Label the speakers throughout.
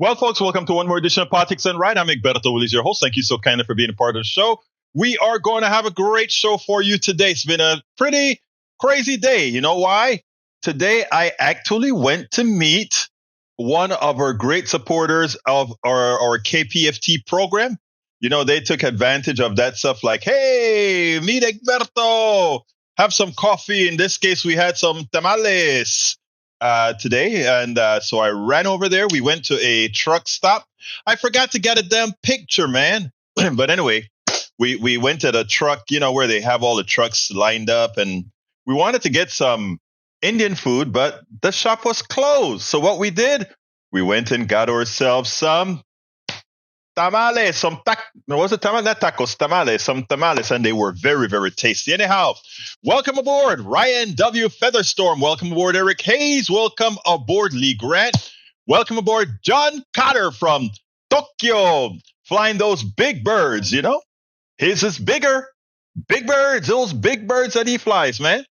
Speaker 1: Well, folks, welcome to one more edition of Politics and Right. I'm Egberto Willis, your host. Thank you so kindly for being a part of the show. We are going to have a great show for you today. It's been a pretty crazy day. You know why? Today, I actually went to meet one of our great supporters of our KPFT program. You know, they took advantage of that stuff like, hey, meet Egberto, have some coffee. In this case, we had some tamales today. And so I ran over there. We went to a truck stop. I forgot to get a damn picture, man. But anyway, we went to the truck, you know, where they have all the trucks lined up. And we wanted to get some Indian food, but the shop was closed. So what we did, we went and got ourselves some tamales, some tamales, and they were very, very tasty. Anyhow, welcome aboard, Ryan W. Featherstorm. Welcome aboard, Eric Hayes. Welcome aboard, Lee Grant. Welcome aboard, John Cotter from Tokyo, flying those big birds, you know. His is bigger. Big birds, those big birds that he flies, man.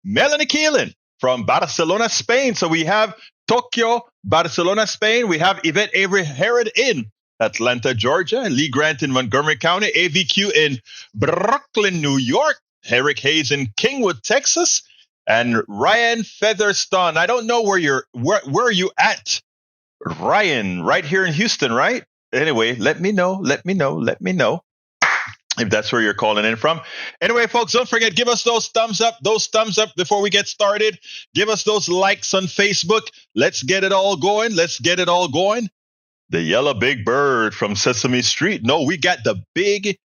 Speaker 1: Melanie Keelan from Barcelona, Spain. So we have Tokyo, Barcelona, Spain. We have Yvette Avery Herod in Atlanta, Georgia, Lee Grant in Montgomery County, AVQ in Brooklyn, New York, Eric Hayes in Kingwood, Texas, and Ryan Featherstone. I don't know where are you at, Ryan? Right here in Houston, right? Anyway, let me know if that's where you're calling in from. Anyway, folks, don't forget, give us those thumbs up before we get started. Give us those likes on Facebook. Let's get it all going. The yellow big bird from Sesame Street. No, we got the big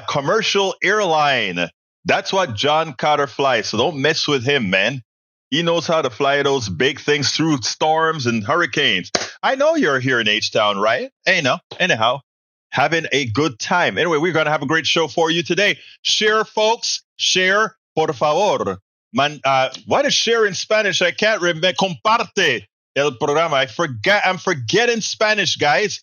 Speaker 1: commercial airline. That's what John Cotter flies. So don't mess with him, man. He knows how to fly those big things through storms and hurricanes. I know you're here in H-Town, right? Anyhow, having a good time. Anyway, we're going to have a great show for you today. Share, folks. Share, por favor. What is share in Spanish? I can't remember. Comparte el programa. I'm forgetting Spanish, guys.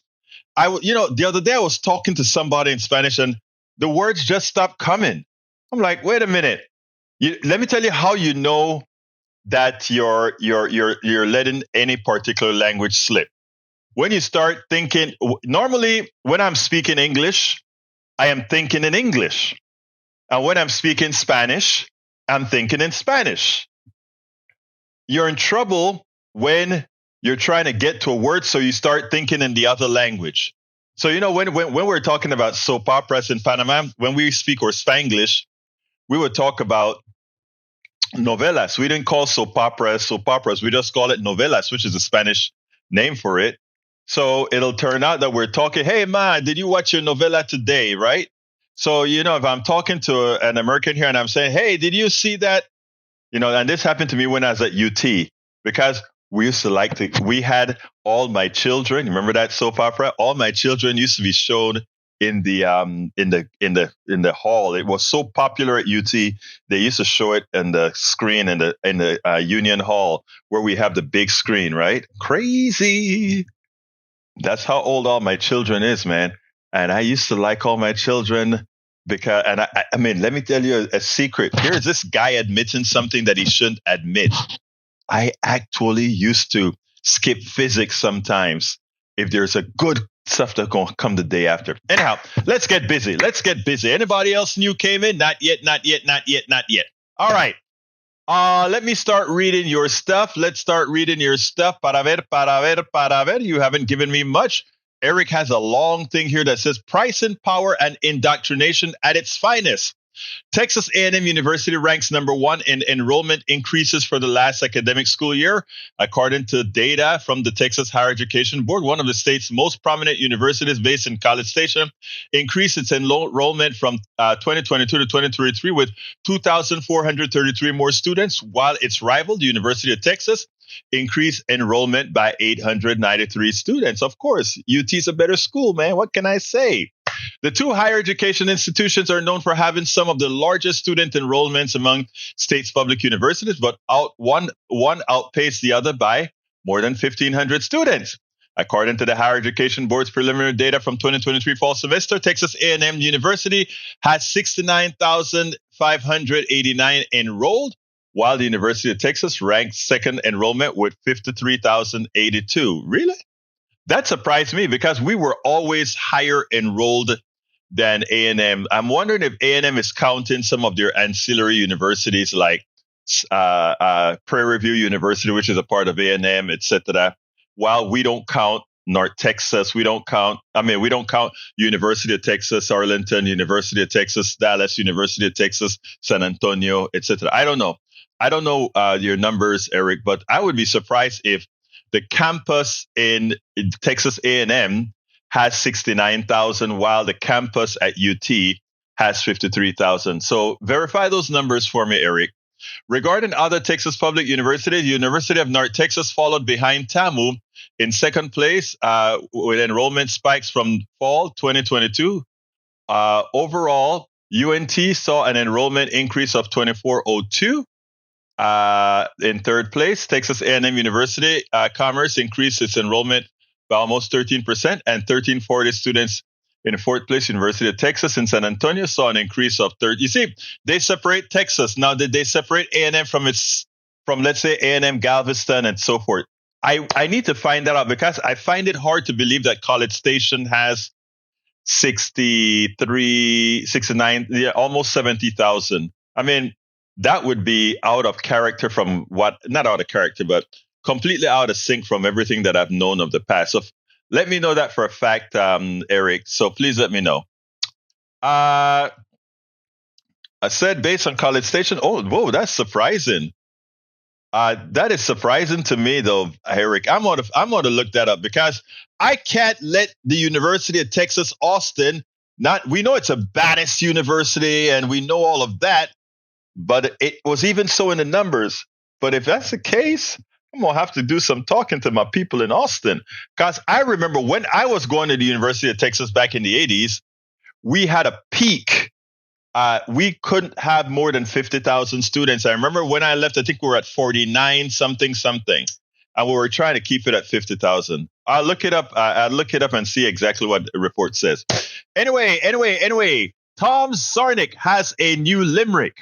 Speaker 1: The other day I was talking to somebody in Spanish and the words just stopped coming. I'm like, wait a minute. Let me tell you how you know that you're letting any particular language slip. When you start thinking, normally when I'm speaking English, I am thinking in English. And when I'm speaking Spanish, I'm thinking in Spanish. You're in trouble when you're trying to get to a word, so you start thinking in the other language. So, you know, when we're talking about soap operas in Panama, when we speak or Spanglish, we would talk about novelas. We didn't call soap operas. We just call it novelas, which is a Spanish name for it. So it'll turn out that we're talking, hey, man, did you watch your novela today, right? So, you know, if I'm talking to an American here and I'm saying, hey, did you see that? You know, and this happened to me when I was at UT, because we used to we had All My Children. Remember that soap opera? All My Children used to be shown in the hall. It was so popular at UT. They used to show it in the screen in the Union Hall, where we have the big screen, right? Crazy. That's how old All My Children is, man. And I used to like All My Children because, and I mean, let me tell you a secret. Here's this guy admitting something that he shouldn't admit. I actually used to skip physics sometimes if there's a good stuff that's going to come the day after. Anyhow, let's get busy. Anybody else new came in? Not yet. All right. Let me start reading your stuff. Let's start reading your stuff. Para ver. You haven't given me much. Eric has a long thing here that says price and power and indoctrination at its finest. Texas A&M University ranks number 1 in enrollment increases for the last academic school year, according to data from the Texas Higher Education Board. One of the state's most prominent universities based in College Station increased its enrollment from 2022 to 2023 with 2,433 more students, while its rival, the University of Texas, increased enrollment by 893 students. Of course, UT's a better school, man. What can I say? The two higher education institutions are known for having some of the largest student enrollments among state's public universities, but one outpaced the other by more than 1,500 students. According to the Higher Education Board's preliminary data from 2023 fall semester, Texas A&M University has 69,589 enrolled, while the University of Texas ranked second enrollment with 53,082. Really? That surprised me because we were always higher enrolled than A&M. I'm wondering if A&M is counting some of their ancillary universities like Prairie View University, which is a part of A&M, etc. While we don't count North Texas, we don't count University of Texas, Arlington, University of Texas, Dallas, University of Texas, San Antonio, etc. I don't know. Your numbers, Eric, but I would be surprised if the campus in Texas A&M has 69,000, while the campus at UT has 53,000. So verify those numbers for me, Eric. Regarding other Texas public universities, University of North Texas followed behind TAMU in second place with enrollment spikes from fall 2022. Overall, UNT saw an enrollment increase of 2402. In third place, Texas A&M University Commerce increased its enrollment by almost 13%, and 1340 students in fourth place. University of Texas in San Antonio saw an increase of 30. You see, they separate Texas. Now, did they separate A&M from let's say, A&M Galveston and so forth? I need to find that out because I find it hard to believe that College Station has 63, 69, almost 70,000. I mean, that would be out of character from not out of character, but completely out of sync from everything that I've known of the past. So let me know that for a fact, Eric. So please let me know. I said based on College Station. Oh, whoa, that's surprising. That is surprising to me, though, Eric. I'm going to look that up because I can't let the University of Texas Austin. We know it's a baddest university, and we know all of that. But it was even so in the numbers. But if that's the case, I'm going to have to do some talking to my people in Austin. Because I remember when I was going to the University of Texas back in the 80s, we had a peak. We couldn't have more than 50,000 students. I remember when I left, I think we were at 49 something. And we were trying to keep it at 50,000. I'll look it up. I'll look it up and see exactly what the report says. Anyway, Tom Sarnik has a new limerick.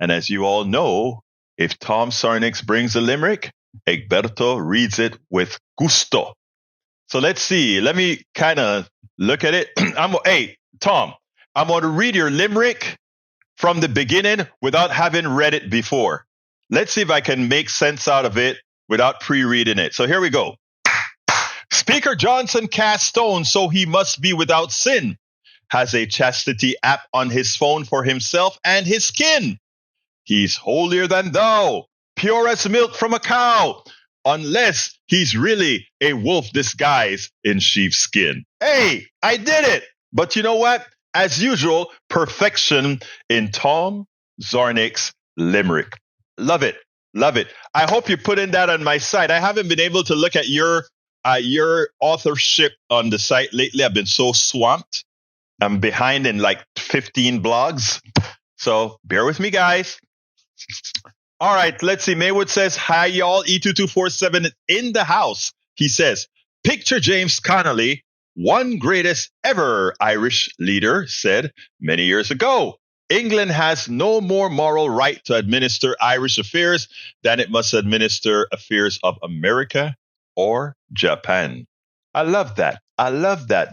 Speaker 1: And as you all know, if Tom Sarnik brings a limerick, Egberto reads it with gusto. So let's see. Let me kind of look at it. Hey, Tom, I'm going to read your limerick from the beginning without having read it before. Let's see if I can make sense out of it without pre-reading it. So here we go. Speaker Johnson cast stone, so he must be without sin. Has a chastity app on his phone for himself and his kin. He's holier than thou, pure as milk from a cow, unless he's really a wolf disguised in sheepskin. Hey, I did it. But you know what? As usual, perfection in Tom Zarnik's limerick. Love it. I hope you put in that on my site. I haven't been able to look at your authorship on the site lately. I've been so swamped. I'm behind in like 15 blogs. So bear with me, guys. All right, let's see. Maywood says, hi, y'all. E2247 in the house. He says, picture James Connolly, one greatest ever Irish leader, said many years ago, England has no more moral right to administer Irish affairs than it must administer affairs of America or Japan. I love that.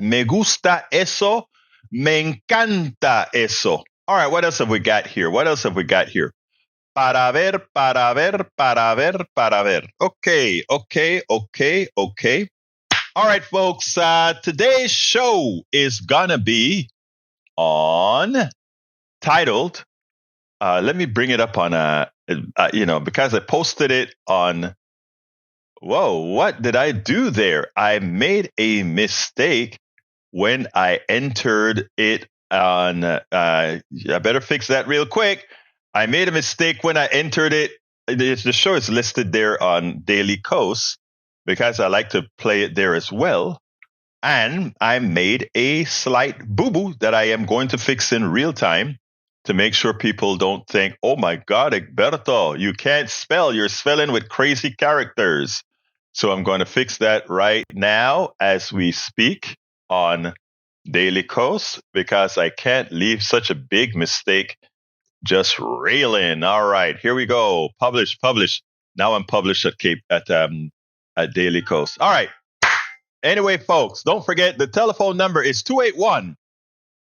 Speaker 1: Me gusta eso. Me encanta eso. All right, what else have we got here? Para ver. Okay. All right, folks. Today's show is gonna be titled. Let me bring it up on because I posted it on. Whoa! What did I do there? I made a mistake when I entered it on. I better fix that real quick. I made a mistake when I entered it. The show is listed there on Daily Kos because I like to play it there as well. And I made a slight boo-boo that I am going to fix in real time to make sure people don't think, oh my God, Egberto, you can't spell. You're spelling with crazy characters. So I'm going to fix that right now as we speak on Daily Kos because I can't leave such a big mistake just railing. All right, here we go. Publish. Now I'm published at Daily Kos. All right. Anyway, folks, don't forget the telephone number is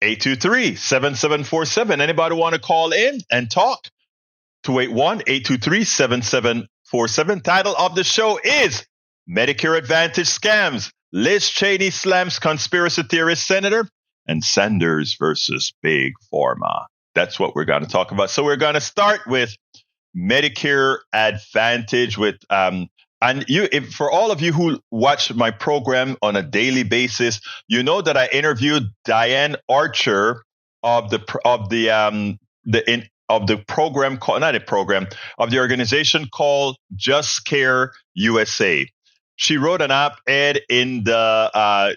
Speaker 1: 281-823-7747. Anybody want to call in and talk? 281-823-7747. Title of the show is Medicare Advantage Scams. Liz Cheney slams conspiracy theorist senator, and Sanders versus Big Pharma. That's what we're going to talk about. So we're going to start with Medicare Advantage with for all of you who watch my program on a daily basis, you know that I interviewed Diane Archer of the organization called Just Care USA. She wrote an op-ed in the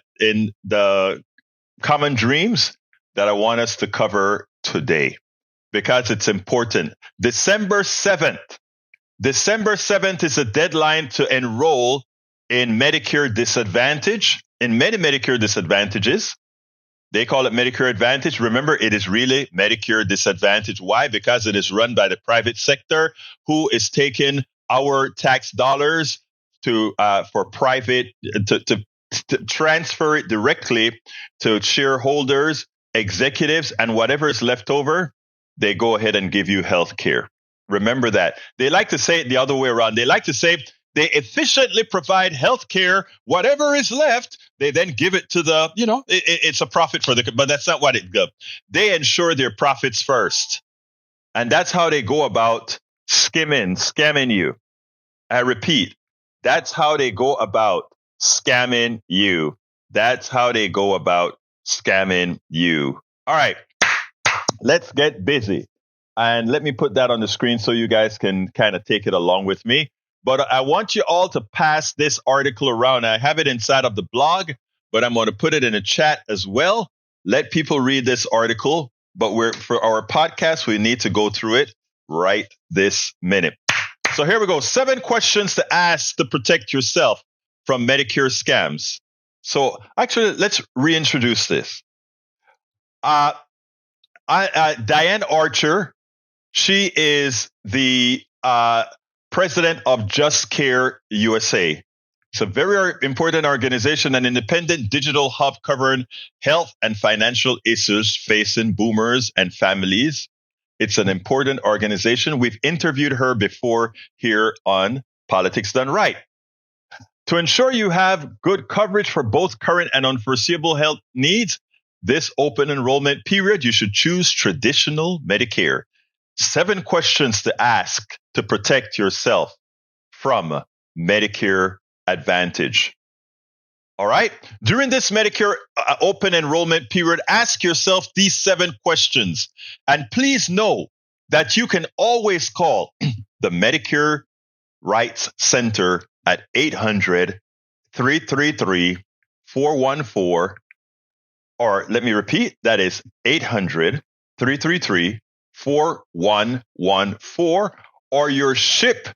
Speaker 1: Common Dreams that I want us to cover today because it's important. December 7th is the deadline to enroll in Medicare Disadvantage, in many Medicare Disadvantages. They call it Medicare Advantage. Remember, it is really Medicare Disadvantage. Why? Because it is run by the private sector who is taking our tax dollars to transfer it directly to shareholders, executives, and whatever is left over, they go ahead and give you health care. Remember that. They like to say it the other way around. They like to say they efficiently provide health care. Whatever is left, they then give it to the, it's a profit for but that's not what it does. They ensure their profits first. And that's how they go about scamming you. I repeat, that's how they go about scamming you. That's how they go about scamming you. All right, let's get busy. And let me put that on the screen so you guys can kind of take it along with me. But I want you all to pass this article around. I have it inside of the blog, but I'm going to put it in a chat as well. Let people read this article. But for our podcast, we need to go through it right this minute. So here we go. 7 questions to ask to protect yourself from Medicare scams. So actually, let's reintroduce this. Diane Archer, she is the president of Just Care USA. It's a very important organization, an independent digital hub covering health and financial issues facing boomers and families. It's an important organization. We've interviewed her before here on Politics Done Right. To ensure you have good coverage for both current and unforeseeable health needs, this open enrollment period, you should choose traditional Medicare. 7 questions to ask to protect yourself from Medicare Advantage. All right. During this Medicare open enrollment period, ask yourself these 7 questions. And please know that you can always call the Medicare Rights Center at 800-333-414. Or let me repeat, that is 800-333-4114. Or your SHIP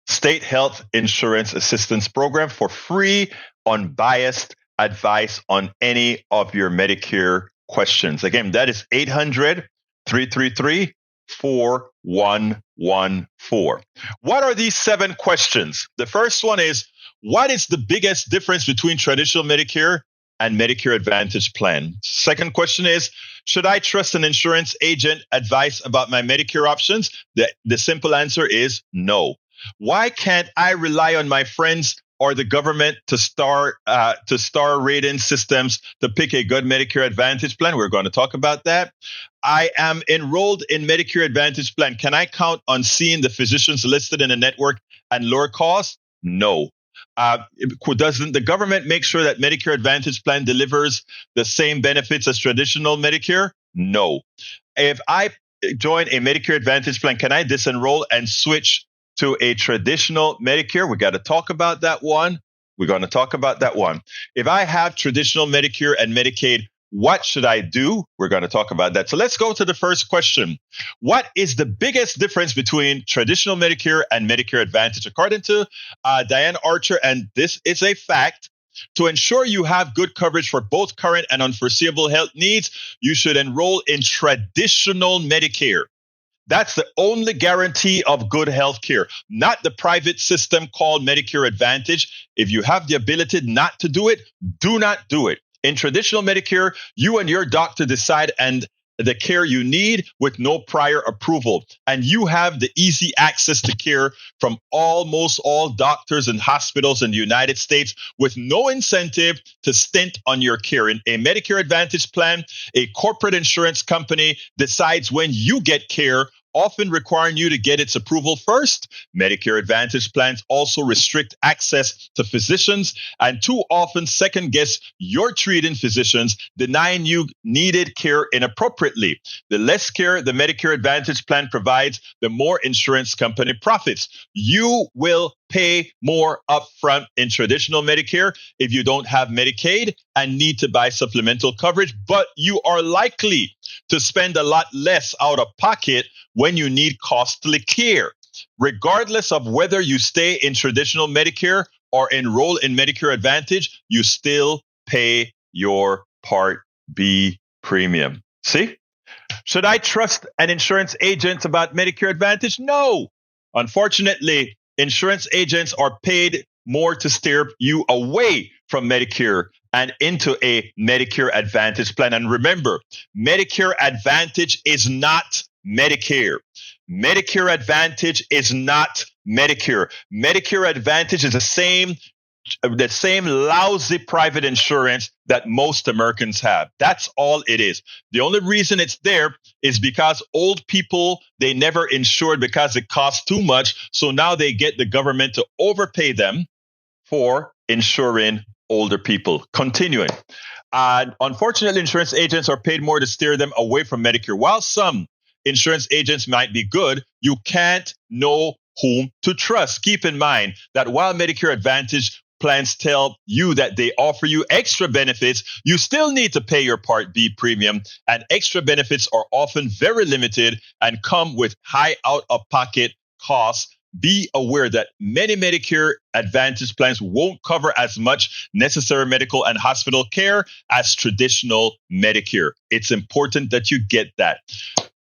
Speaker 1: State Health Insurance Assistance Program for free, unbiased advice on any of your Medicare questions. Again, that is 800-333-4114. What are these 7 questions? The first one is, what is the biggest difference between traditional Medicare and Medicare Advantage plan? Second question is, should I trust an insurance agent advice about my Medicare options? The simple answer is no. Why can't I rely on my friends or the government to star rating systems to pick a good Medicare Advantage plan? We're going to talk about that. I am enrolled in Medicare Advantage plan. Can I count on seeing the physicians listed in the network and lower costs? No. Doesn't the government make sure that Medicare Advantage plan delivers the same benefits as traditional Medicare? No. If I join a Medicare Advantage plan, can I disenroll and switch to a traditional Medicare? We got to talk about that one. We're going to talk about that one. If I have traditional Medicare and Medicaid, what should I do? We're going to talk about that. So let's go to the first question. What is the biggest difference between traditional Medicare and Medicare Advantage? According to Diane Archer, and this is a fact, to ensure you have good coverage for both current and unforeseeable health needs, you should enroll in traditional Medicare. That's the only guarantee of good health care, not the private system called Medicare Advantage. If you have the ability not to do it, do not do it. In traditional Medicare, you and your doctor decide and the care you need with no prior approval. And you have the easy access to care from almost all doctors and hospitals in the United States with no incentive to stint on your care. In a Medicare Advantage plan, a corporate insurance company decides when you get care, often requiring you to get its approval first. Medicare Advantage plans also restrict access to physicians and too often second guess your treating physicians, denying you needed care inappropriately. The less care the Medicare Advantage plan provides, the more insurance company profits. You will pay more upfront in traditional Medicare if you don't have Medicaid and need to buy supplemental coverage, but you are likely to spend a lot less out of pocket when you need costly care. Regardless of whether you stay in traditional Medicare or enroll in Medicare Advantage, you still pay your Part B premium. See? Should I trust an insurance agent about Medicare Advantage? No. Unfortunately, insurance agents are paid more to steer you away from Medicare and into a Medicare Advantage plan. And remember, Medicare Advantage is not Medicare. Medicare Advantage is not Medicare. Medicare Advantage is the same lousy private insurance that most Americans have. That's all it is. The only reason it's there is because old people, they never insured because it costs too much. So now they get the government to overpay them for insuring older people. Continuing. Unfortunately, insurance agents are paid more to steer them away from Medicare. While some insurance agents might be good, you can't know whom to trust. Keep in mind that while Medicare Advantage plans tell you that they offer you extra benefits, you still need to pay your Part B premium, and extra benefits are often very limited and come with high out-of-pocket costs. Be aware that many Medicare Advantage plans won't cover as much necessary medical and hospital care as traditional Medicare. It's important that you get that.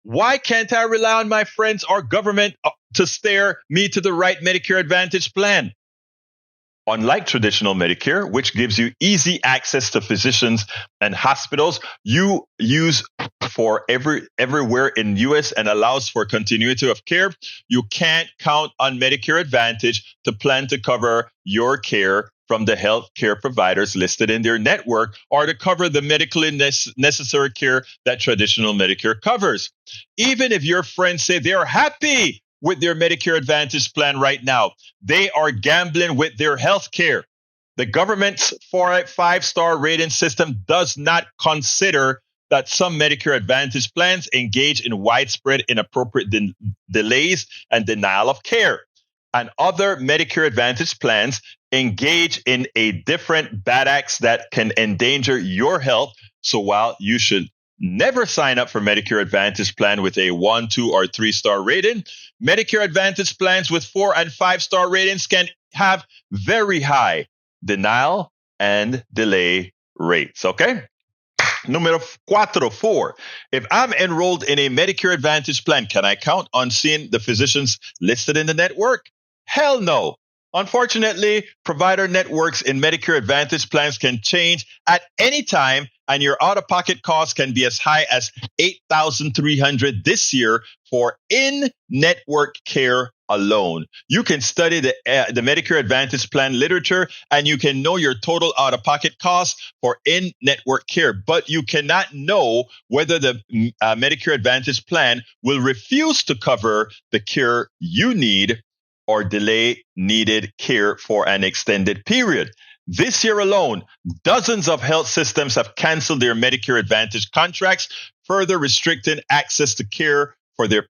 Speaker 1: Why can't I rely on my friends or government to steer me to the right Medicare Advantage plan? Unlike traditional Medicare, which gives you easy access to physicians and hospitals you use for everywhere in the U.S. and allows for continuity of care, you can't count on Medicare Advantage to plan to cover your care from the health care providers listed in their network or to cover the medically necessary care that traditional Medicare covers. Even if your friends say they are happy with their Medicare Advantage plan right now, they are gambling with their health care. The government's 5-star rating system does not consider that some Medicare Advantage plans engage in widespread inappropriate delays and denial of care. And other Medicare Advantage plans engage in a different bad acts that can endanger your health. So while you should never sign up for Medicare Advantage plan with a 1, 2, or 3-star rating, Medicare Advantage plans with 4 and 5-star ratings can have very high denial and delay rates. Okay? Numero 4. If I'm enrolled in a Medicare Advantage plan, can I count on seeing the physicians listed in the network? Hell no. Unfortunately, provider networks in Medicare Advantage plans can change at any time, and your out-of-pocket costs can be as high as $8,300 this year for in-network care alone. You can study the Medicare Advantage plan literature, and you can know your total out-of-pocket costs for in-network care, but you cannot know whether the Medicare Advantage plan will refuse to cover the care you need or delay needed care for an extended period. This year alone, dozens of health systems have canceled their Medicare Advantage contracts, further restricting access to care for their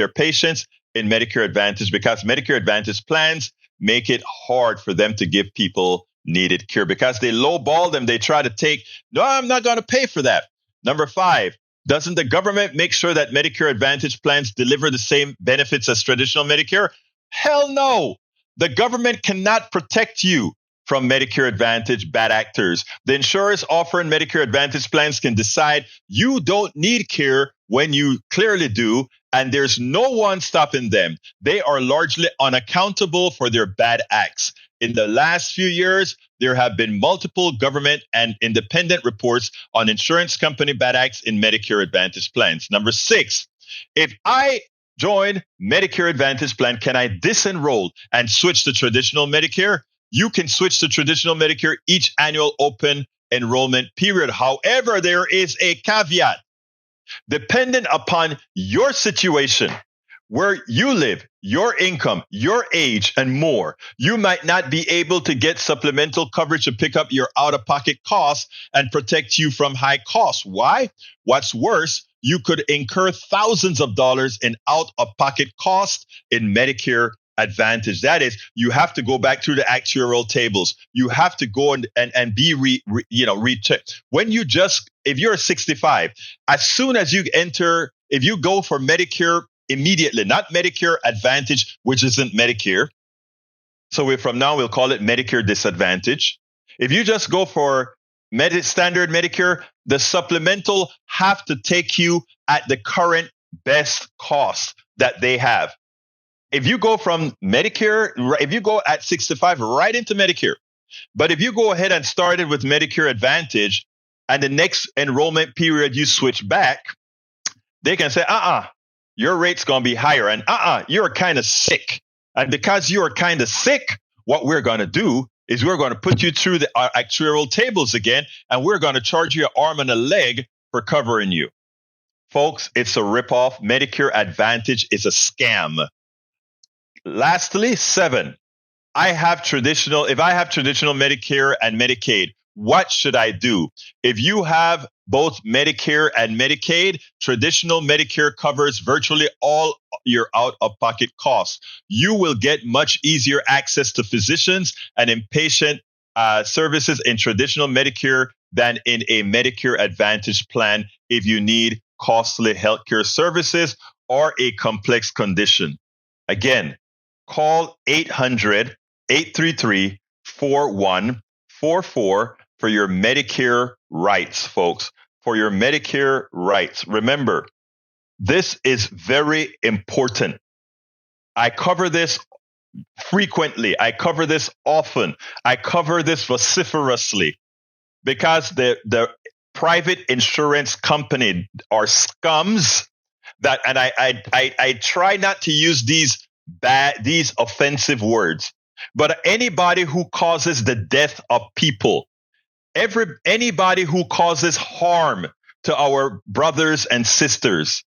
Speaker 1: patients in Medicare Advantage because Medicare Advantage plans make it hard for them to give people needed care because they lowball them. They try to take, no, I'm not going to pay for that. Number 5, doesn't the government make sure that Medicare Advantage plans deliver the same benefits as traditional Medicare? Hell no. The government cannot protect you from Medicare Advantage bad actors. The insurers offering Medicare Advantage plans can decide you don't need care when you clearly do, and there's no one stopping them. They are largely unaccountable for their bad acts. In the last few years, there have been multiple government and independent reports on insurance company bad acts in Medicare Advantage plans. Number 6, if I join Medicare Advantage plan, can I disenroll and switch to traditional Medicare? You can switch to traditional Medicare each annual open enrollment period. However, there is a caveat. Dependent upon your situation, where you live, your income, your age, and more, you might not be able to get supplemental coverage to pick up your out-of-pocket costs and protect you from high costs. Why? What's worse, you could incur thousands of dollars in out-of-pocket costs in Medicare Advantage. That is, you have to go back through the actuarial tables. You have to go and be rechecked. When you if you're 65, as soon as you enter, if you go for Medicare immediately, not Medicare Advantage, which isn't Medicare. So from now, we'll call it Medicare Disadvantage. If you just go for standard Medicare, the supplemental have to take you at the current best cost that they have. If you go from Medicare, if you go at 65 right into Medicare, but if you go ahead and started with Medicare Advantage and the next enrollment period you switch back, they can say, your rate's going to be higher, and you're kind of sick. And because you're kind of sick, what we're going to do is we're going to put you through the actuarial tables again, and we're going to charge you an arm and a leg for covering you. Folks, it's a ripoff. Medicare Advantage is a scam. Lastly, 7, if I have traditional Medicare and Medicaid, what should I do? If you have both Medicare and Medicaid, traditional Medicare covers virtually all your out-of-pocket costs. You will get much easier access to physicians and inpatient services in traditional Medicare than in a Medicare Advantage plan if you need costly healthcare services or a complex condition. Again, call 800-833-4144 for your Medicare rights, folks, for your Medicare rights. Remember, this is very important. I cover this frequently. I cover this often. I cover this vociferously because the private insurance company are scums that, and I try not to use these offensive words, but anybody who causes the death of people, anybody who causes harm to our brothers and sisters,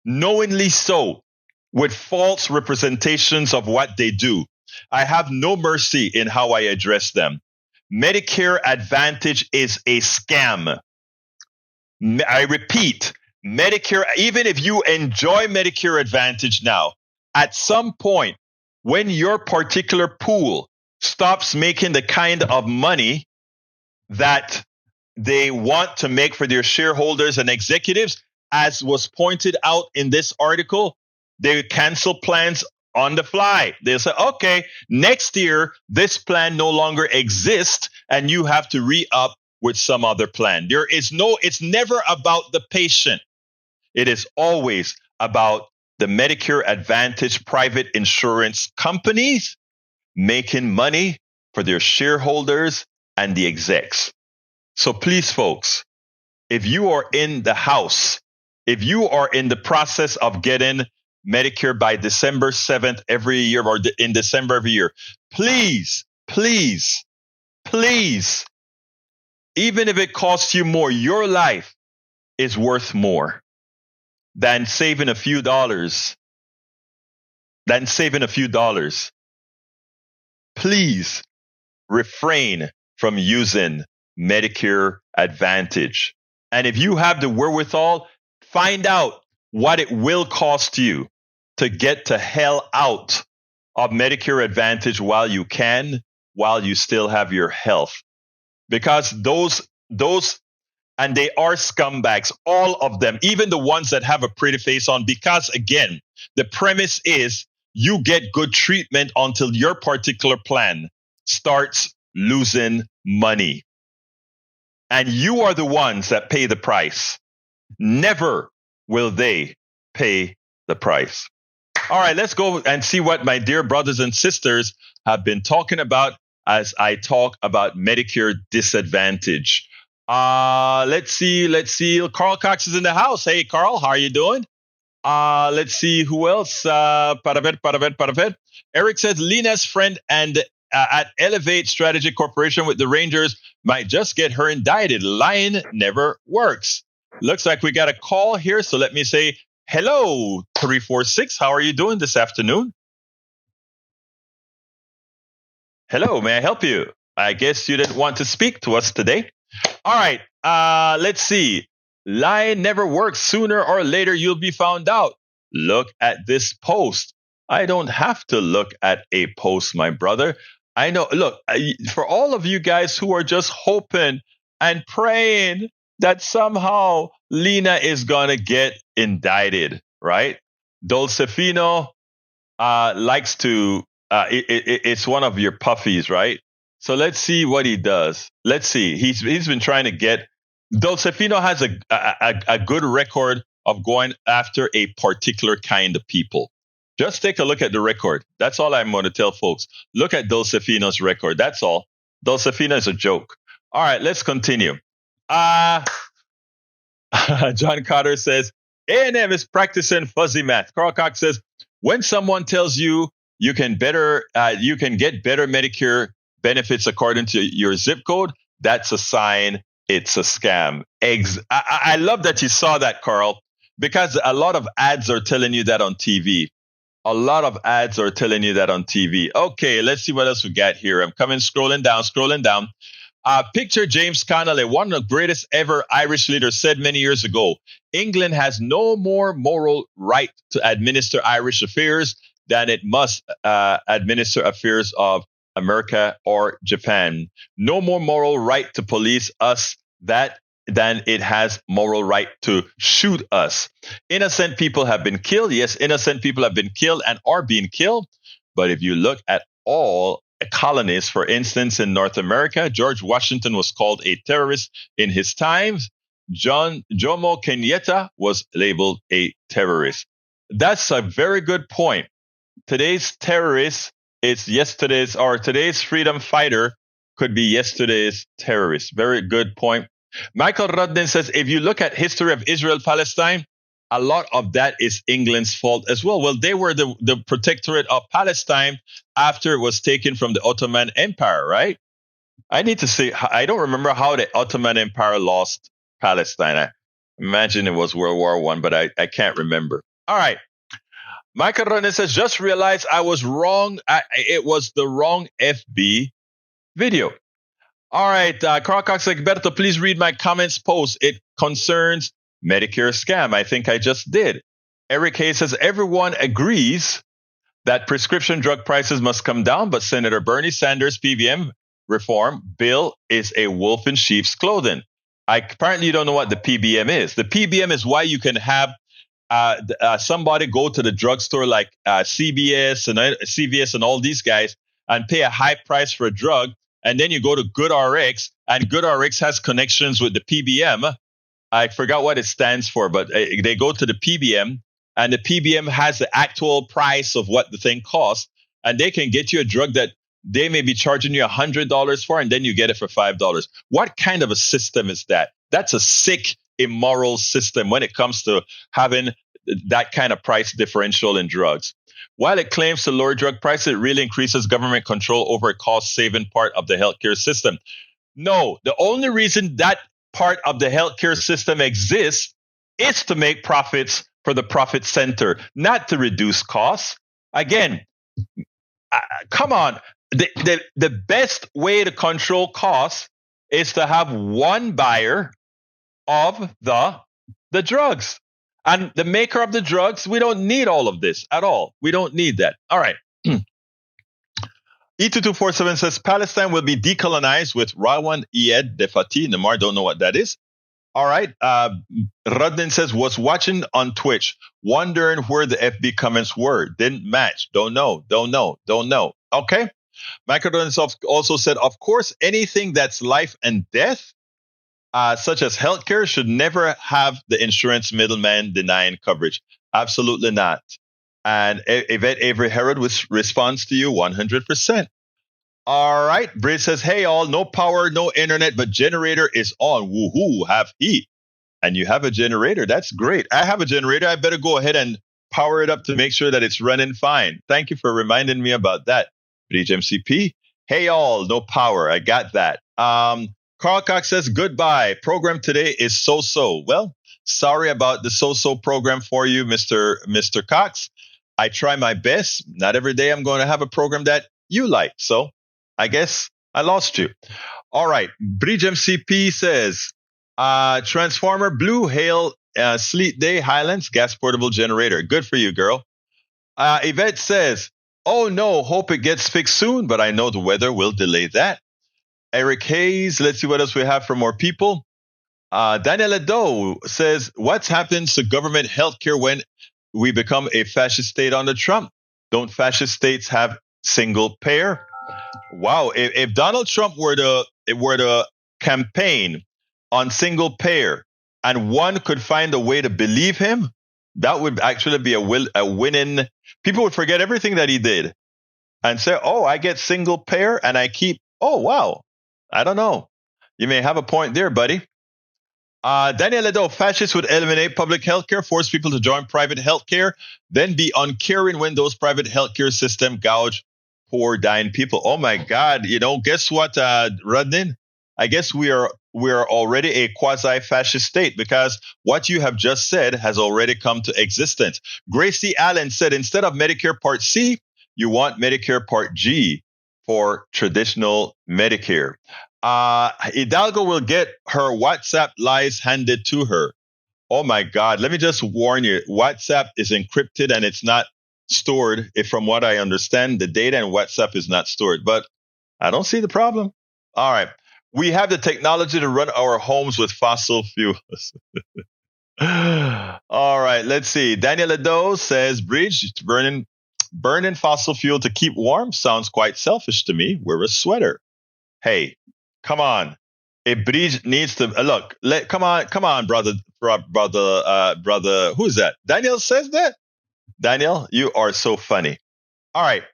Speaker 1: knowingly so, with false representations of what they do, I have no mercy in how I address them. Medicare Advantage is a scam. I repeat, Medicare, even if you enjoy Medicare Advantage now, at some point, when your particular pool stops making the kind of money that they want to make for their shareholders and executives, as was pointed out in this article, they cancel plans on the fly. They'll say, okay, next year, this plan no longer exists, and you have to re-up with some other plan. It's never about the patient. It is always about the Medicare Advantage private insurance companies making money for their shareholders and the execs. So please, folks, if you are in the house, if you are in the process of getting Medicare by December 7th every year or in December every year, please, please, please, even if it costs you more, your life is worth more than saving a few dollars. Please refrain from using Medicare Advantage. And if you have the wherewithal, find out what it will cost you to get to hell out of Medicare Advantage while you can, while you still have your health. Because those, and they are scumbags, all of them, even the ones that have a pretty face on, because again, the premise is you get good treatment until your particular plan starts losing money. And you are the ones that pay the price. Never will they pay the price. All right, let's go and see what my dear brothers and sisters have been talking about as I talk about Medicare disadvantage. Let's see. Carl Cox is in the house. Hey, Carl, how are you doing? Let's see who else. Paravet. Eric says Lena's friend and at Elevate Strategy Corporation with the Rangers might just get her indicted. Lying never works. Looks like we got a call here, so let me say hello, 346. How are you doing this afternoon? Hello, may I help you? I guess you didn't want to speak to us today. All right, let's see. Lying never works. Sooner or later, you'll be found out. Look at this post. I don't have to look at a post, my brother. I know. Look, for all of you guys who are just hoping and praying that somehow Lena is going to get indicted, right? Dolcefino likes to, it's one of your puffies, right? So let's see what he does. Let's see. He's been trying to get, Dolcefino has a good record of going after a particular kind of people. Just take a look at the record. That's all I'm going to tell folks. Look at Dolcefino's record. That's all. Dolcefino is a joke. All right, let's continue. John Carter says, A&M is practicing fuzzy math. Carl Cox says, when someone tells you you can get better Medicare benefits according to your zip code, that's a sign it's a scam. I love that you saw that, Carl, because a lot of ads are telling you that on TV. Okay, let's see what else we got here. I'm scrolling down. Picture James Connolly, one of the greatest ever Irish leaders, said many years ago, England has no more moral right to administer Irish affairs than it must administer affairs of America or Japan. No more moral right to police us than it has moral right to shoot us. Innocent people have been killed. Yes, innocent people have been killed and are being killed. But if you look at all colonies, for instance, in North America, George Washington was called a terrorist in his times. Jomo Kenyatta was labeled a terrorist. That's a very good point. Today's terrorist is today's freedom fighter could be yesterday's terrorist. Very good point. Michael Rudden says, if you look at history of Israel-Palestine, a lot of that is England's fault as well. Well, they were the protectorate of Palestine after it was taken from the Ottoman Empire, right? I need to say, I don't remember how the Ottoman Empire lost Palestine. I imagine it was World War I, but I can't remember. All right. Michael Rudden says, just realized I was wrong. It was the wrong FB video. All right, Carl Cox, Berto, please read my comments post. It concerns Medicare scam. I think I just did. Eric Hayes says, everyone agrees that prescription drug prices must come down, but Senator Bernie Sanders' PBM reform bill is a wolf in sheep's clothing. Apparently you don't know what the PBM is. The PBM is why you can have somebody go to the drugstore like CVS and all these guys and pay a high price for a drug. And then you go to GoodRx, and GoodRx has connections with the PBM. I forgot what it stands for, but they go to the PBM, and the PBM has the actual price of what the thing costs, and they can get you a drug that they may be charging you $100 for, and then you get it for $5. What kind of a system is that? That's a sick, immoral system when it comes to having that kind of price differential in drugs. While it claims to lower drug prices, it really increases government control over a cost-saving part of the healthcare system. No, the only reason that part of the healthcare system exists is to make profits for the profit center, not to reduce costs. Again, come on. The best way to control costs is to have one buyer of the drugs. And the maker of the drugs, we don't need all of this at all. We don't need that. All right. E2247 says Palestine will be decolonized with Rawan Iyed Defati. Namar, don't know what that is. All right. Rudden says, was watching on Twitch, wondering where the FB comments were. Didn't match. Don't know. Okay. Michael Donsoff also said, of course, anything that's life and death, such as healthcare, should never have the insurance middleman denying coverage. Absolutely not. And Yvette Avery Herod responds to you 100%. All right. Bridge says, hey, all, no power, no internet, but generator is on. Woohoo, have heat. And you have a generator. That's great. I have a generator. I better go ahead and power it up to make sure that it's running fine. Thank you for reminding me about that, Bridge MCP. Hey, all, no power. I got that. Carl Cox says, goodbye. Program today is so-so. Well, sorry about the so-so program for you, Mr. Cox. I try my best. Not every day I'm going to have a program that you like. So I guess I lost you. All right. Bridge MCP says, Transformer Blue Hail Sleet Day Highlands gas portable generator. Good for you, girl. Yvette says, oh no, hope it gets fixed soon, but I know the weather will delay that. Eric Hayes, let's see what else we have for more people. Daniela Doe says, what happens to government healthcare when we become a fascist state under Trump? Don't fascist states have single payer? Wow, if Donald Trump were to campaign on single payer and one could find a way to believe him, that would actually be a winning. People would forget everything that he did and say, oh, I get single payer and I keep, oh, wow. I don't know. You may have a point there, buddy. Daniel Ledo, fascists would eliminate public healthcare, force people to join private healthcare, then be uncaring when those private healthcare systems gouge poor dying people. Oh my God! Guess what, Rudnin? I guess we are already a quasi-fascist state because what you have just said has already come to existence. Gracie Allen said, instead of Medicare Part C, you want Medicare Part G for traditional Medicare. Hidalgo will get her WhatsApp lies handed to her. Oh my God. Let me just warn you. WhatsApp is encrypted and it's not stored. If from what I understand, the data in WhatsApp is not stored, but I don't see the problem. All right. We have the technology to run our homes with fossil fuels. All right. Let's see. Daniel Ado says, Bridge, burning fossil fuel to keep warm sounds quite selfish to me. Wear a sweater. Hey, come on. A bridge needs to look. Come on, brother. Who is that? Daniel says that. Daniel, you are so funny. All right,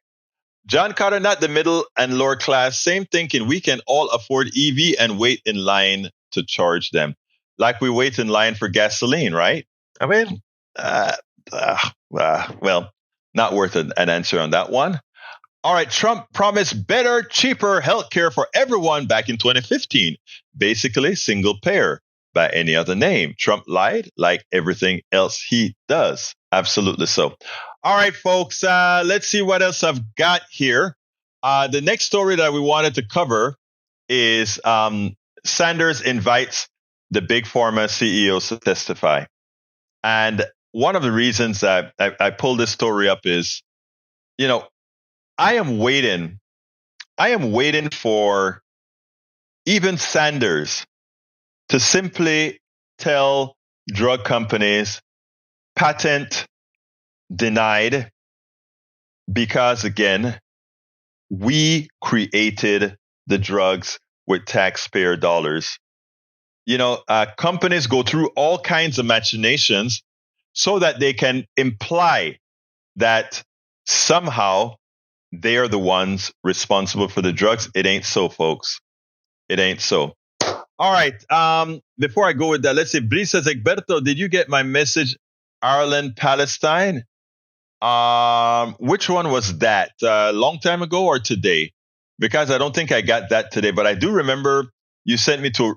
Speaker 1: John Carter, not the middle and lower class. Same thinking. We can all afford EV and wait in line to charge them, like we wait in line for gasoline, right? I mean, well, not worth an answer on that one. All right, Trump promised better, cheaper healthcare for everyone back in 2015. Basically, single payer by any other name. Trump lied like everything else he does. Absolutely so. All right, folks, let's see what else I've got here. The next story that we wanted to cover is Sanders invites the Big Pharma CEOs to testify. And one of the reasons that I pulled this story up is, I am waiting for even Sanders to simply tell drug companies patent denied because, again, we created the drugs with taxpayer dollars. Companies go through all kinds of machinations so that they can imply that somehow they are the ones responsible for the drugs. It ain't so, folks. It ain't so. All right. Before I go with that, let's see. Bree says, Egberto, did you get my message? Ireland, Palestine? Which one was that? Long time ago or today? Because I don't think I got that today, but I do remember you sent me to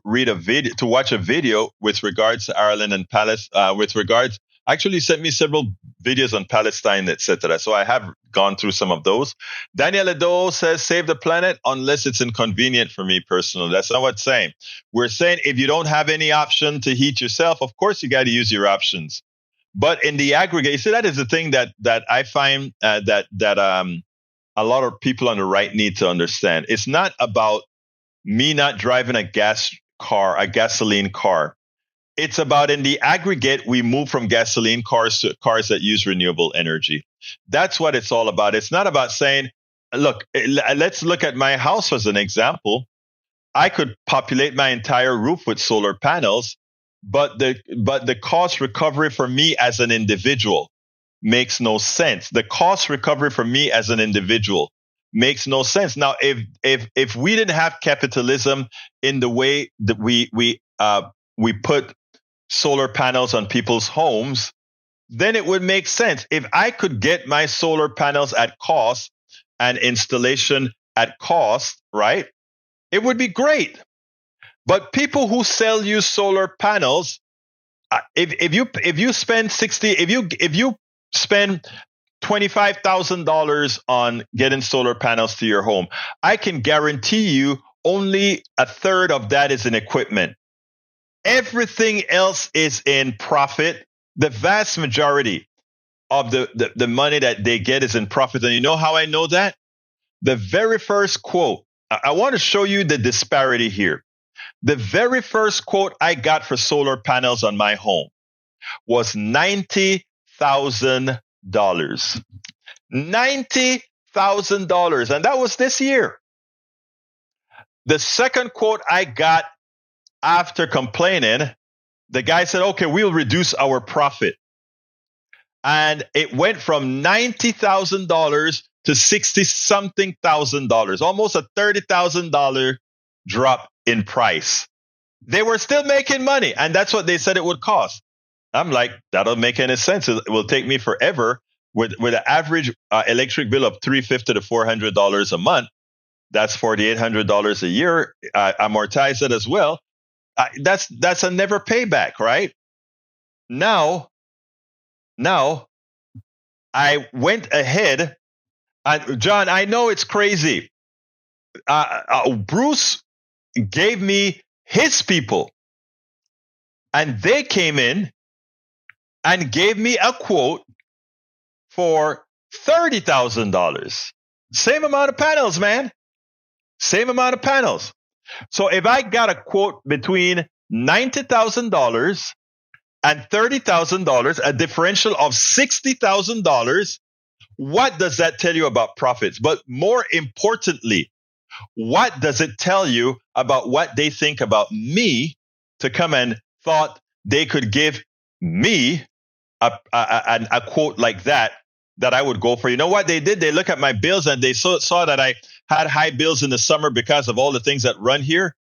Speaker 1: watch a video with regards to Ireland and Palestine, actually you sent me several videos on Palestine, etc. So I have gone through some of those. Daniel Edo says, save the planet unless it's inconvenient for me personally. That's not what I'm saying. We're saying if you don't have any option to heat yourself, of course you got to use your options. But in the aggregate, that is the thing that I find that a lot of people on the right need to understand. It's not about me not driving a gasoline car. It's about in the aggregate, we move from gasoline cars to cars that use renewable energy. That's what it's all about. It's not about saying look, let's look at my house as an example. I could populate my entire roof with solar panels, but the cost recovery for me as an individual makes no sense. The cost recovery for me as an individual makes no sense. Now, if we didn't have capitalism in the way that we put solar panels on people's homes, then it would make sense. If I could get my solar panels at cost and installation at cost, right? It would be great. But people who sell you solar panels, if you spend $25,000 on getting solar panels to your home, I can guarantee you only a third of that is in equipment. Everything else is in profit. The vast majority of the money that they get is in profit. And you know how I know that? The very first quote, I want to show you the disparity here. The very first quote I got for solar panels on my home was $90,000. $90,000. And that was this year. The second quote I got after complaining, the guy said, okay, we'll reduce our profit. And it went from $90,000 to $60-something thousand, almost a $30,000 drop in price. They were still making money, and that's what they said it would cost. I'm like, that don't make any sense. It will take me forever with an average electric bill of $350 to $400 a month. That's $4,800 a year. Amortize it as well. That's a never payback, right? Now I went ahead. And John, I know it's crazy. Bruce gave me his people, and they came in and gave me a quote for $30,000. Same amount of panels, man. Same amount of panels. So if I got a quote between $90,000 and $30,000, a differential of $60,000, what does that tell you about profits? But more importantly, what does it tell you about what they think about me to come and thought they could give me a quote like that I would go for? You know what they did? They look at my bills and they saw that I had high bills in the summer because of all the things that run here.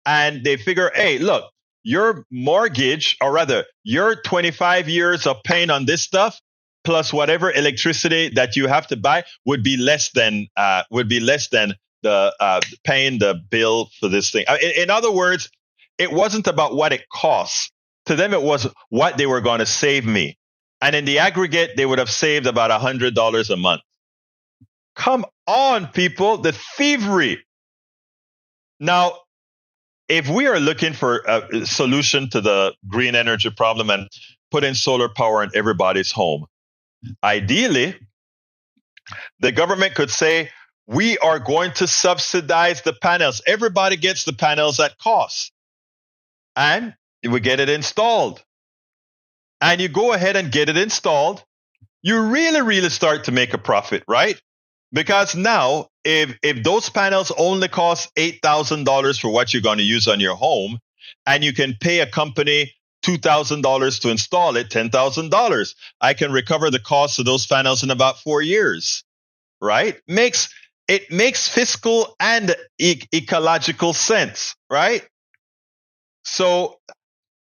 Speaker 1: And they figure, hey, look, your mortgage, or rather your 25 years of paying on this stuff, plus whatever electricity that you have to buy would be less than the paying the bill for this thing. In other words, it wasn't about what it costs. To them, it was what they were going to save me. And in the aggregate, they would have saved about $100 a month. Come on, people, the thievery. Now, if we are looking for a solution to the green energy problem and putting solar power in everybody's home, ideally, the government could say, we are going to subsidize the panels. Everybody gets the panels at cost. And we get it installed. And you go ahead and get it installed. You really, really start to make a profit, right? Because now, if those panels only cost $8,000 for what you're going to use on your home, and you can pay a company $2,000 to install it, $10,000, I can recover the cost of those panels in about 4 years, right? It makes fiscal and ecological sense, right? So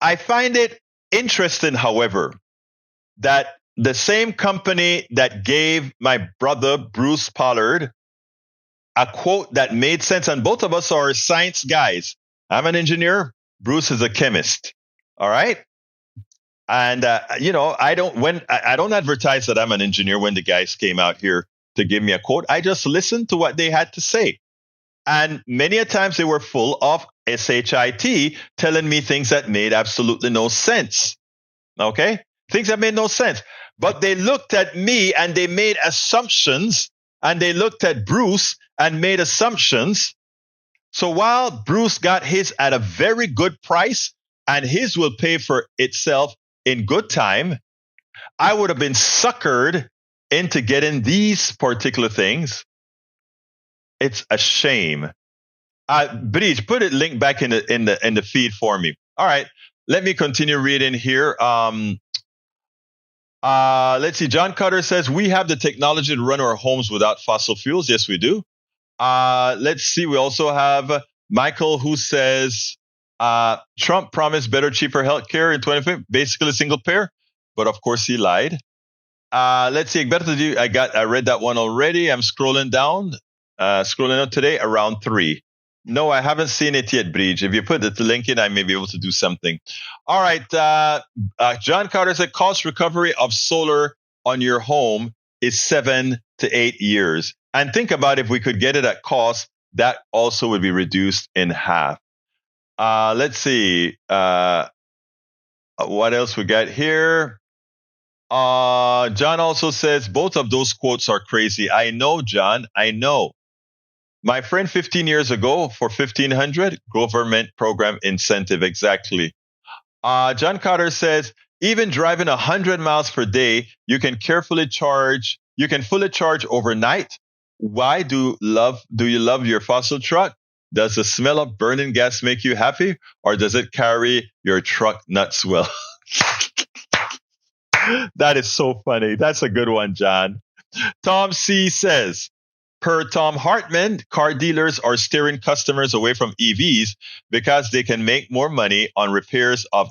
Speaker 1: I find it interesting, however, that the same company that gave my brother, Bruce Pollard, a quote that made sense, and both of us are science guys. I'm an engineer. Bruce is a chemist. All right. And, I don't advertise that I'm an engineer when the guys came out here to give me a quote. I just listened to what they had to say. And many a times they were full of SHIT, telling me things that made absolutely no sense. Okay? Things that made no sense. But they looked at me and they made assumptions, and they looked at Bruce and made assumptions. So while Bruce got his at a very good price, and his will pay for itself in good time, I would have been suckered into getting these particular things It's a shame. Breach, put it link back in the feed for me. All right, let me continue reading here. Let's see. John Cutter says we have the technology to run our homes without fossil fuels. Yes, we do. Let's see. We also have Michael who says Trump promised better, cheaper health care in 2050, basically single payer, but of course he lied. Let's see. I read that one already. I'm scrolling down today around 3. No, I haven't seen it yet, Bridge. If you put the link in, I may be able to do something. All right. John Carter said cost recovery of solar on your home is 7 to 8 years. And think about if we could get it at cost, that also would be reduced in half. Let's see. What else we got here? John also says both of those quotes are crazy. I know, John. I know. My friend 15 years ago for 1,500 government program incentive. Exactly. John Carter says, even driving 100 miles per day, you can fully charge overnight. Why do you love your fossil truck? Does the smell of burning gas make you happy, or does it carry your truck nuts well? That is so funny. That's a good one, John. Tom C says, per Tom Hartman, car dealers are steering customers away from EVs because they can make more money on repairs of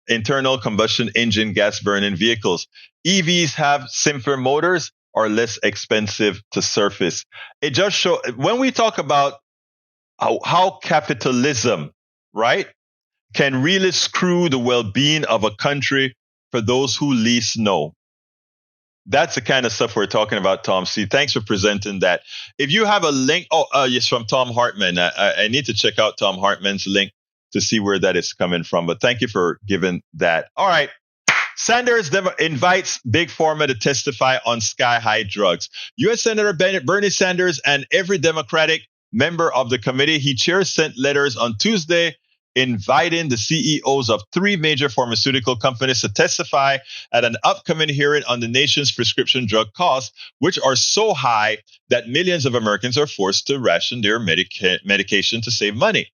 Speaker 1: internal combustion engine gas burning vehicles. EVs have simpler motors, are less expensive to surface. It just shows when we talk about how capitalism, right, can really screw the well-being of a country for those who least know. That's the kind of stuff we're talking about, Tom C. Thanks for presenting that. If you have a link, yes, from Tom Hartman. I need to check out Tom Hartman's link to see where that is coming from. But thank you for giving that. All right. Sanders invites Big Pharma to testify on sky-high drugs. U.S. Senator Bernie Sanders and every Democratic member of the committee he chairs sent letters on Tuesday inviting the CEOs of 3 major pharmaceutical companies to testify at an upcoming hearing on the nation's prescription drug costs, which are so high that millions of Americans are forced to ration their medication to save money.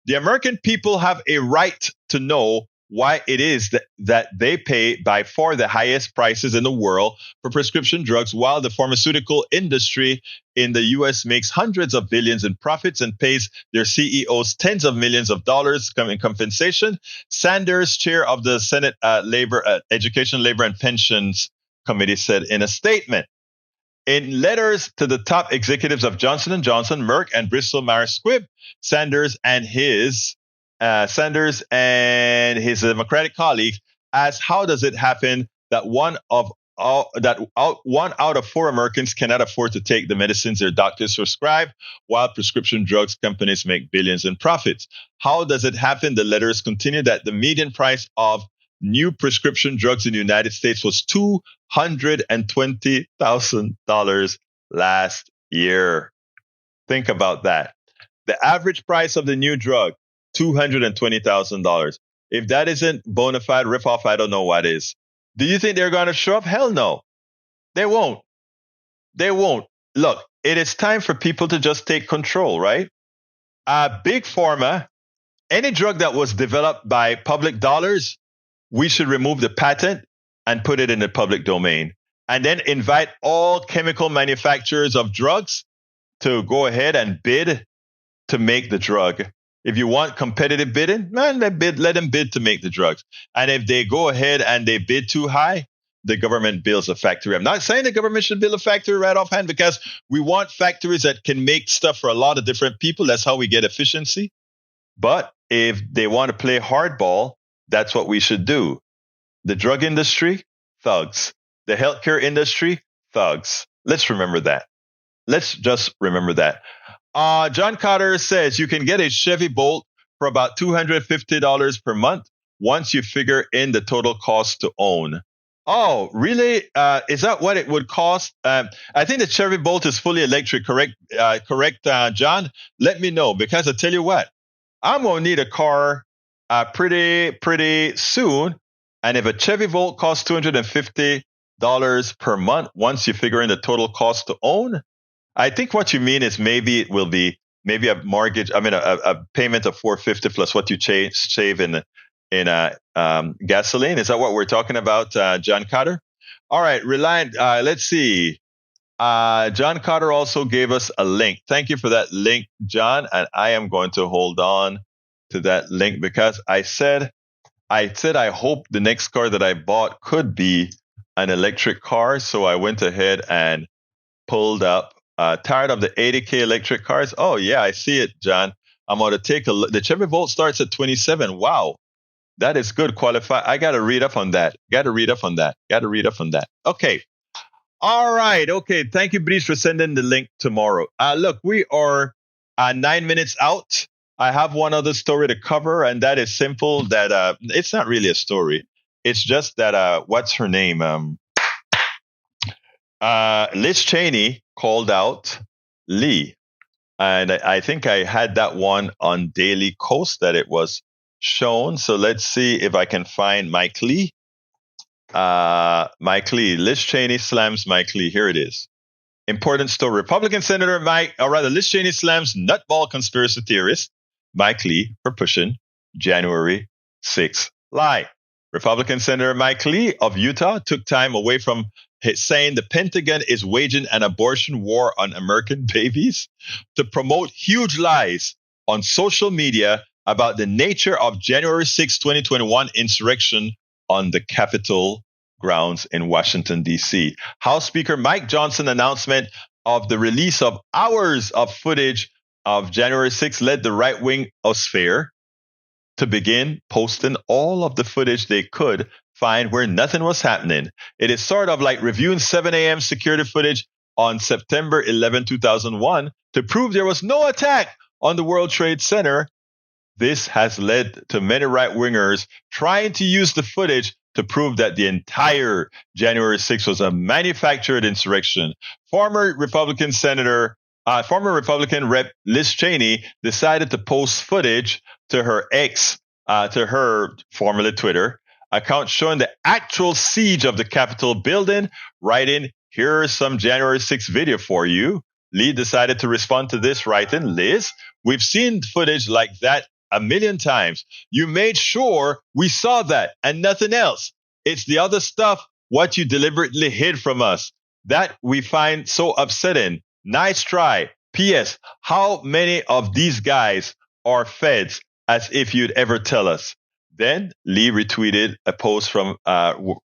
Speaker 1: The American people have a right to know why it is that they pay by far the highest prices in the world for prescription drugs, while the pharmaceutical industry in the U.S. makes hundreds of billions in profits and pays their CEOs tens of millions of dollars in compensation. Sanders, chair of the Senate Education, Labor, and Pensions Committee, said in a statement. In letters to the top executives of Johnson & Johnson, Merck, and Bristol Myers Squibb, Sanders and his Democratic colleagues asked, how does it happen that one out of 4 Americans cannot afford to take the medicines their doctors prescribe, while prescription drugs companies make billions in profits? How does it happen? The letters continue that the median price of new prescription drugs in the United States was $220,000 last year. Think about that. The average price of the new drug, $220,000. If that isn't bona fide ripoff, I don't know what is. Do you think they're going to show up? Hell no. They won't. They won't. Look, it is time for people to just take control, right? Big Pharma, any drug that was developed by public dollars, we should remove the patent and put it in the public domain. And then invite all chemical manufacturers of drugs to go ahead and bid to make the drug. If you want competitive bidding, man, let them bid to make the drugs. And if they go ahead and they bid too high, the government builds a factory. I'm not saying the government should build a factory right offhand, because we want factories that can make stuff for a lot of different people. That's how we get efficiency. But if they want to play hardball, that's what we should do. The drug industry, thugs. The healthcare industry, thugs. Let's remember that. Let's just remember that. John Carter says you can get a Chevy Bolt for about $250 per month once you figure in the total cost to own. Oh, really? Is that what it would cost? I think the Chevy Bolt is fully electric, correct, John? Let me know, because I tell you what, I'm going to need a car pretty soon. And if a Chevy Bolt costs $250 per month, once you figure in the total cost to own, I think what you mean is maybe it will be maybe a mortgage. I mean, a payment of $450 plus what you save in gasoline. Is that what we're talking about, John Cotter? All right, Reliant. Let's see. John Cotter also gave us a link. Thank you for that link, John. And I am going to hold on to that link because I said I hope the next car that I bought could be an electric car. So I went ahead and pulled up. Tired of the 80K electric cars? Oh yeah, I see it, John. I'm going to take a look. The Chevy Volt starts at 27. Wow, that is good. Qualify. I got to read up on that. Okay. All right. Okay. Thank you, Brice, for sending the link tomorrow. Look, we are 9 minutes out. I have one other story to cover, and that is simple. That it's not really a story. It's just that what's her name? Liz Cheney called out Lee, and I think I had that one on Daily Kos that it was shown. So let's see if I can find Mike Lee. Mike Lee. Liz Cheney slams Mike Lee. Here it is. Important story. Republican Senator Liz Cheney slams nutball conspiracy theorist Mike Lee for pushing January 6th lie. Republican Senator Mike Lee of Utah took time away from saying the Pentagon is waging an abortion war on American babies to promote huge lies on social media about the nature of January 6, 2021 insurrection on the Capitol grounds in Washington, D.C. House Speaker Mike Johnson announcement of the release of hours of footage of January 6 led the right-wing sphere to begin posting all of the footage they could find where nothing was happening. It is sort of like reviewing 7 a.m. security footage on September 11, 2001 to prove there was no attack on the World Trade Center. This has led to many right-wingers trying to use the footage to prove that the entire January 6th was a manufactured insurrection. Former Republican Rep Liz Cheney decided to post footage to her formerly Twitter account showing the actual siege of the Capitol building, writing, "Here's some January 6th video for you." Lee decided to respond to this, writing, "Liz, we've seen footage like that a million times. You made sure we saw that and nothing else. It's the other stuff what you deliberately hid from us that we find so upsetting. Nice try. P.S. How many of these guys are feds, as if you'd ever tell us?" Then Lee retweeted a post from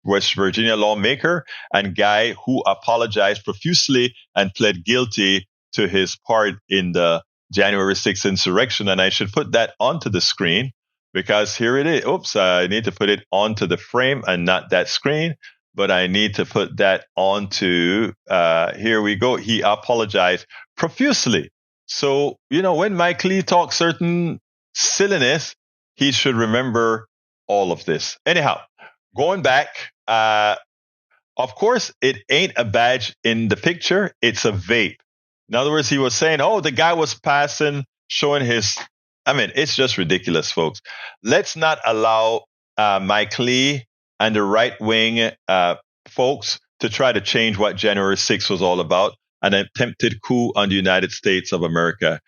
Speaker 1: West Virginia lawmaker and guy who apologized profusely and pled guilty to his part in the January 6th insurrection. And I should put that onto the screen because here it is. Oops, I need to put it onto the frame and not that screen, but I need to put that onto, here we go. He apologized profusely. So, when Mike Lee talks certain silliness, he should remember all of this. Anyhow, going back, of course, it ain't a badge in the picture. It's a vape. In other words, he was saying, the guy was passing, showing it's just ridiculous, folks. Let's not allow Mike Lee and the right-wing folks to try to change what January 6th was all about. An attempted coup on the United States of America.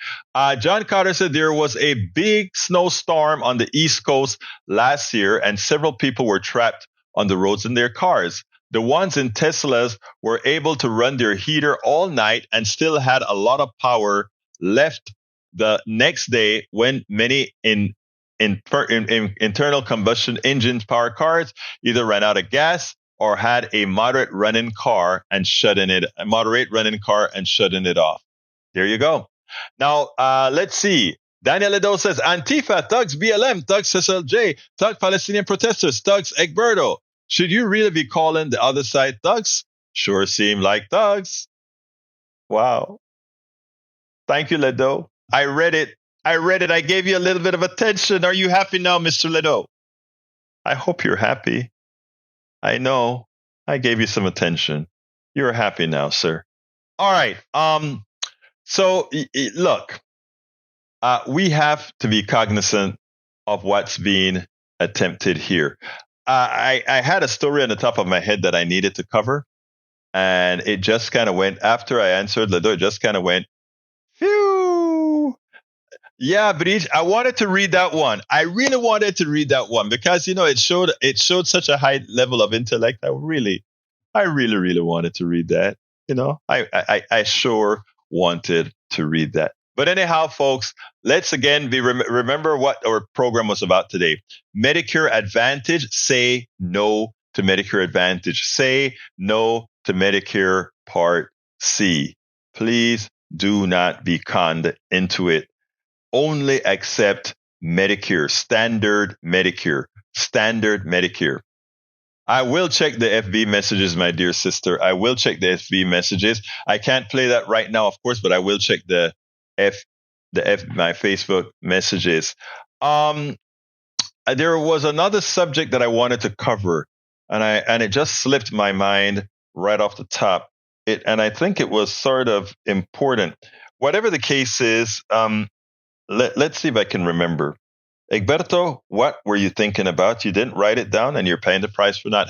Speaker 1: John Carter said there was a big snowstorm on the East Coast last year, and several people were trapped on the roads in their cars. The ones in Teslas were able to run their heater all night and still had a lot of power left the next day when many in internal combustion engine power cars either ran out of gas or had a moderate running car and shutting it off. There you go. Now, let's see. Daniel Ledo says, Antifa, thugs, BLM, thugs, SLJ, thug Palestinian protesters, thugs, Egberto. Should you really be calling the other side thugs? Sure seem like thugs. Wow. Thank you, Ledo. I read it. I gave you a little bit of attention. Are you happy now, Mr. Ledo? I hope you're happy. I know I gave you some attention. You're happy now, sir. All right. So look, we have to be cognizant of what's being attempted here. I had a story on the top of my head that I needed to cover, And it just kind of went, after I answered the door, it just kind of went, phew. Yeah, Bridge, I wanted to read that one. I really wanted to read that one because, it showed such a high level of intellect. I really, really wanted to read that. I sure wanted to read that. But anyhow, folks, let's again remember what our program was about today. Medicare Advantage, say no to Medicare Advantage. Say no to Medicare Part C. Please do not be conned into it. Only accept Medicare, standard Medicare. I will check the FB messages, my dear sister. I will check the FB messages. I can't play that right now, of course, but I will check my Facebook messages. There was another subject that I wanted to cover, and it just slipped my mind right off the top. And I think it was sort of important. Whatever the case is, let's see if I can remember. Egberto, what were you thinking about? You didn't write it down, and you're paying the price for not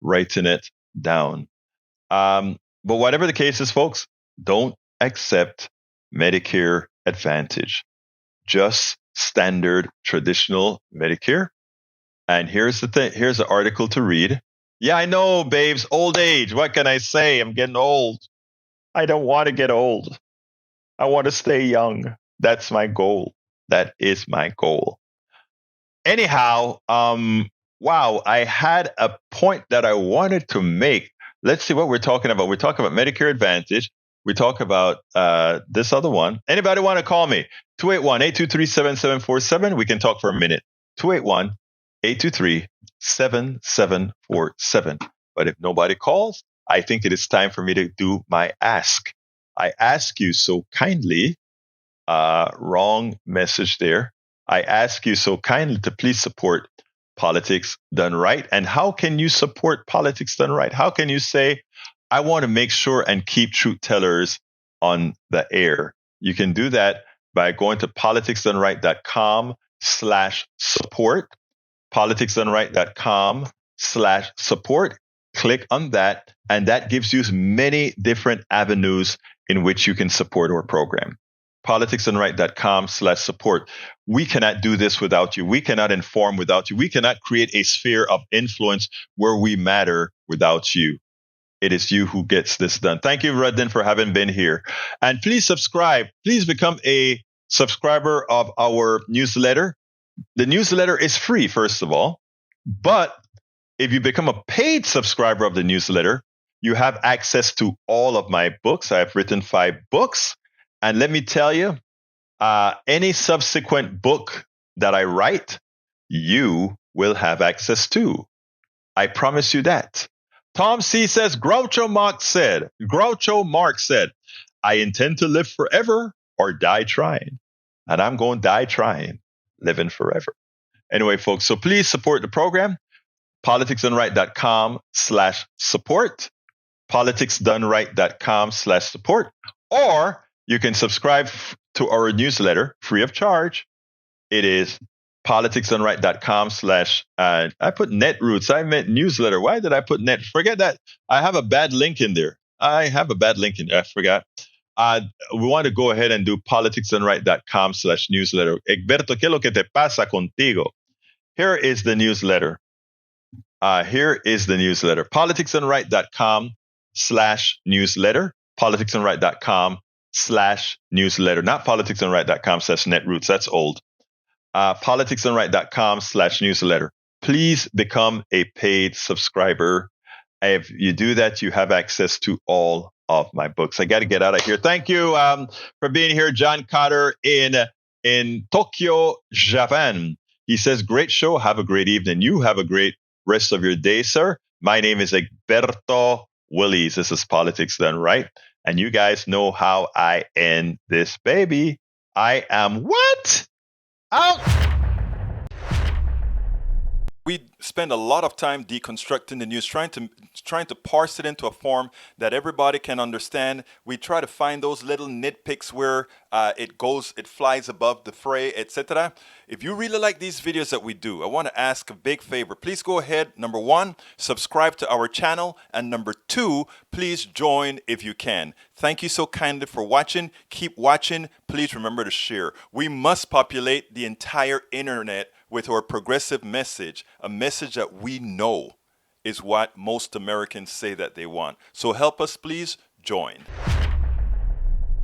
Speaker 1: writing it down. But whatever the case is, folks, don't accept Medicare Advantage. Just standard, traditional Medicare. And here's the thing. Here's the article to read. Yeah, I know, babes. Old age. What can I say? I'm getting old. I don't want to get old. I want to stay young. That's my goal. That is my goal. Anyhow, wow, I had a point that I wanted to make. Let's see what we're talking about. We're talking about Medicare Advantage. We talk about this other one. Anybody want to call me? 281-823-7747. We can talk for a minute. 281-823-7747. But if nobody calls, I think it is time for me to do my ask. I ask you so kindly. Wrong message there. I ask you so kindly to please support Politics Done Right. And how can you support Politics Done Right? How can you say, I want to make sure and keep truth tellers on the air? You can do that by going to politicsdoneright.com/support. politicsdoneright.com/support. Click on that, and that gives you many different avenues in which you can support our program. politicsdoneright.com/support. We cannot do this without you. We cannot inform without you. We cannot create a sphere of influence where we matter without you. It is you who gets this done. Thank you, Rudden, for having been here. And please subscribe. Please become a subscriber of our newsletter. The newsletter is free, first of all. But if you become a paid subscriber of the newsletter, you have access to all of my books. I have written 5 books. And let me tell you, any subsequent book that I write, you will have access to. I promise you that. Tom C. says, Groucho Marx said, I intend to live forever or die trying. And I'm going to die trying, living forever. Anyway, folks, so please support the program. politicsdoneright.com/support. politicsdoneright.com/support. Or you can subscribe to our newsletter free of charge. It is politicsdoneright.com/ I put netroots. I meant newsletter. Why did I put net? Forget that. I have a bad link in there. I forgot. We want to go ahead and do politicsdoneright.com/newsletter. Egberto, ¿qué es lo que te pasa contigo? Here is the newsletter. politicsdoneright.com/newsletter. politicsdoneright.com/newsletter. Not politicsdoneright.com/netroots. That's old. politicsdoneright.com/newsletter. Please become a paid subscriber. If you do that, you have access to all of my books. I got to get out of here. Thank you for being here, John Cotter in Tokyo, Japan. He says, great show. Have a great evening. You have a great rest of your day, sir. My name is Egberto Willies. This is Politics Done Right. And you guys know how I end this baby. I am what? Out.
Speaker 2: We spend a lot of time deconstructing the news, trying to parse it into a form that everybody can understand. We try to find those little nitpicks where it flies above the fray, etc. If you really like these videos that we do, I want to ask a big favor. Please go ahead, number one, subscribe to our channel, and number two, please join if you can. Thank you so kindly for watching. Keep watching. Please remember to share. We must populate the entire internet with our progressive message, a message that we know is what most Americans say that they want. So help us, please join.